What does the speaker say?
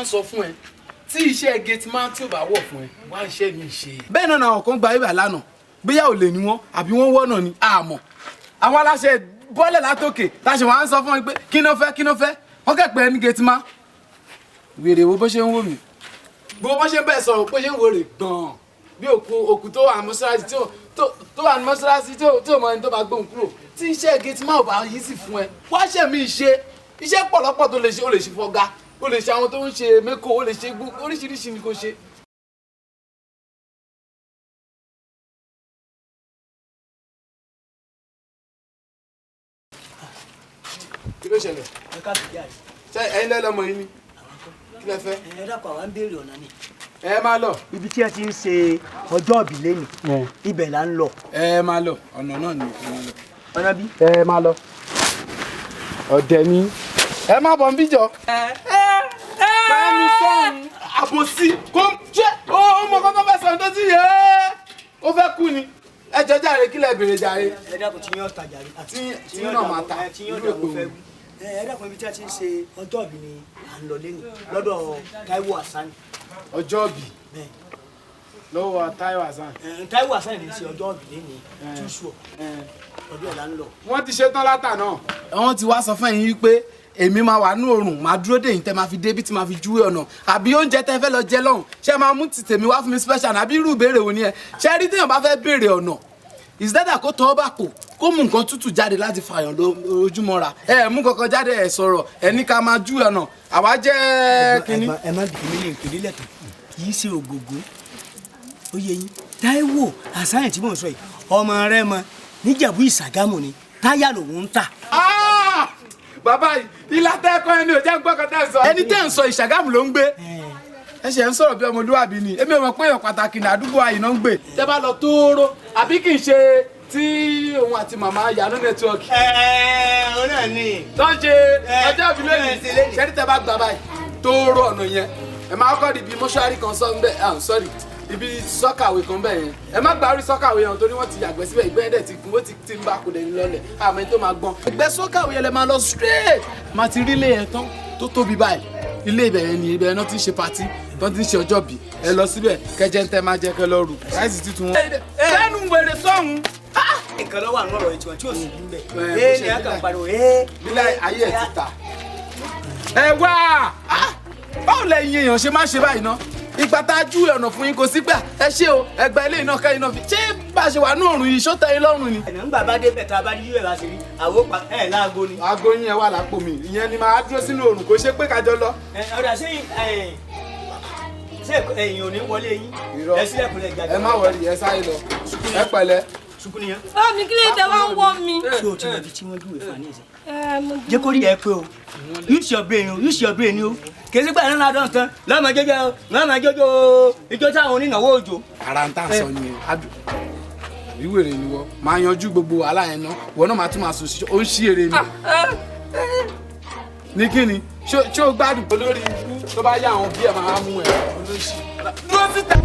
máa ń sọ fún ẹ tí iṣẹ́ gate man tí ò bá wọ̀ fún ẹ wá iṣẹ́ mi ṣe. bẹ́ẹ̀ náà àwọn kan gba ibà lánàá bóyá ò lè ní wọn àbí wọ́n wọ́nà ni àmọ́ àwọn aláṣẹ bọ́lẹ̀ látòkè láṣẹ wọn á sọ fún ẹ pé kí ló fẹ́ wọ́n kẹ́pẹ́ ní gate man wèrè wo bó ṣe ń wò mí gbogbo bó ṣe ń bẹ̀ sọ̀rọ̀ bó ṣe ń wò rè gan-an bí òkú tó wà ní mọ́ṣáláṣí tó wà ní mọ́ṣáláṣí tí ò mọ ẹni tó bá gbóhùn kúrò tí iṣẹ́ gate man ò bá yí sí fún ẹ wá ṣẹ̀ mí iṣẹ́ pọ̀lọpọ̀ tó lè ṣe ó lè ṣe fọ́gá ó lè ṣe àwọn tó ń ṣe mẹ́kọ̀ ó lè ṣe oríṣiríṣi ni kò ṣe. kí ló ṣẹlẹ̀? ẹ ká fi jáde. ṣé ẹ̀yin lẹ́lọ́mọ yín ni kí lẹ fẹ́? ẹ dàpọ̀ àwọn ń béèrè ọ̀nà ni. ẹ máa lọ. ibi tí ẹ ti ń ṣe ọjọ́ ìbí lẹ́nu ibẹ̀ là ń lọ. ẹ máa lọ ọ̀nà náà ni ẹ máa lọ. ọ̀nà bí. ẹ máa lọ. ọ̀dẹ̀ ni ẹ má bọ̀ ń bíjọ. bẹ́ẹ̀ni sọ́hun àbòsí kò ṣe ọmọ kọ́kọ́ fẹ́ sọ̀rọ̀ tó ti yẹ ó fẹ́ kú ni ẹ jọ jàre kílẹ̀ bèrè jàre. ẹ dàpọ̀ tí yín ọ̀tà jàre. tí yín náà máa ta tí yín ọ̀dà mo fẹ́ wí. ẹ dàpọ̀ ibi tí a ti ń ṣe ọjọ́ ìbí ni à ń lọ lẹ́nu lọ́dọ̀ Táíwò Hasan. ọjọ́ ìbí lọ́wọ́ Táíwò Hasan. Táíwò Hasan ní í ṣe ọjọ́ ìbí lẹ́nu túṣù ọdún ẹ̀ là ń lọ. wọ́n ti ṣetán látà náà. wọ́n ti wá sọ fún ẹ̀yin wípé èmi máa wà ní oòrùn máa dúró dè yín tẹ́ máa fi débi tí máa fi júwe ọ̀nà àbí oúnjẹ tẹ́ fẹ́ lọ jẹ lọ́hùn ṣé máa mú ti tèmi wá fún mi special àbí irú ìbéèrè wo ni ẹ ṣé rí téèyàn bá fẹ́ béèrè ọ̀nà ìsídẹ́dà kó tọ́ bà kó mú nǹkan tútù jáde láti fààyàn lójúmọ́ra ẹ mú kankan jáde ẹ sọ̀rọ̀ ẹ ní ká máa júwe ọ̀nà àwa jẹ́ kínní. ẹ má dìbò mílíọ̀nù ìpínlẹ̀ lẹ́tọ̀ kì í ṣe ògògó ó yẹ yín Táíwò Hasan tí mò ń sọ yìí ọmọ rẹ mọ níjẹ̀bú Ìsàgámù ni táyà lòun ń tà. bàbá ilá tẹ́kọ̀ ẹni ò jẹ́ gbọ́kàn tẹ́ ń sọ. ẹni tẹ́ ń sọ Ìṣàgámù ló ń gbé ẹ ṣe ń sọ̀rọ̀ bí ọmọlúwàbí ni èmi ò mọ̀ pé èèyàn pàtàkì ní àdúgbò àyìnà ń gbé. tẹ́ bá lọ tóóró àbí kì í ṣe tí òun àti màmá yanu nẹ́tíwọ́ọ̀kì. ó náà ní. tó ń ṣe ọjọ́ ìbílẹ̀ yìí ṣẹ́ni tẹ́ bá gbà báyìí tóóró ọ̀nà yẹn ẹ máa kọ́ ibi mọ́ṣúárì kan sọ ń bẹ̀ sorry ibi sọ́kàwé kan bẹ̀ yẹn ẹ má gba orí sọ́kàwé yẹn torí wọ́n ti yàgbẹ́ síbẹ̀ ìgbẹ́ ẹ̀dẹ̀ ti kún ó ti ń bá kó dẹni lọ́lẹ̀ àmọ́ tó máa gbọ́n. ẹgbẹ́ sọ́kàwé yẹn lẹ máa lọ straight máa ti rí ilé yẹn tán tó tóbi báyìí ilé ibẹ̀ yẹn ni ibẹ̀ yẹn náà ti ń ṣe patí tó ti ń ṣe ọjọ́ bí ẹ lọ síbẹ̀ kẹjẹ ń tẹ máa jẹ kẹ lọ́rù láìsí títún wọn. sẹ́nu wèrè sọ́hun. nǹkan lọ́wọ́ àwọn ọ̀rọ̀ ìtura tí ò sì ń bẹ̀. ee ní àkàn pariwo ee. bílẹ̀ ayé ẹ̀ ti ta. ẹ wá báwo lẹ́yìn èèyàn ṣe máa ṣe báyìí ná ìgbà tá a jú ọ̀nà fún yín kò sí pé ẹ ṣe o ẹgbà ilé iná kẹ́yìn náà fi ṣé bá a ṣe wà ní òrùn yìí ṣó tẹ́ yín lọ́rùn ni. ẹ̀nà ńgbà bá dé bẹ̀tà bá yí ẹ̀ bá ṣe rí àwọn pa ẹ̀ láago ni. aago yín ẹ wà lápò mi ìyẹn ni màá dúró sínú òrùn kò ṣe pé kájọ lọ. ọ̀dà ṣé ẹ̀yìn ò ní wọlé yín ẹ sílẹ̀kùnlẹ̀ jáde. ẹ má wọrí ẹ sáré lọ ẹ pẹ̀lẹ́. sukun nìyẹn. báwo ni kí lè tẹ wá ń wọ mi. ṣé o ti mọ ibi tí wọ́n dúró fún àníyàn. jẹ́ kó rí ẹ pé o use your brain o use your brain o kèsì gbà nínú adán tán lọ́mọ jẹjẹ o lọ́mọ jẹjẹ o ijó táwọn onínáwó òjò. ara ń tà sọ ni àbí wèrè ni wọ́n máa yanjú gbogbo wàhálà yẹn náà wọ́n náà máa tún máa sùn sí ó ń ṣí èrè ni. ní kí ni ṣé o gbádùn olórí ikú tó bá yá àwọn bí ẹ máa mú ẹ olóṣì. dúró síta.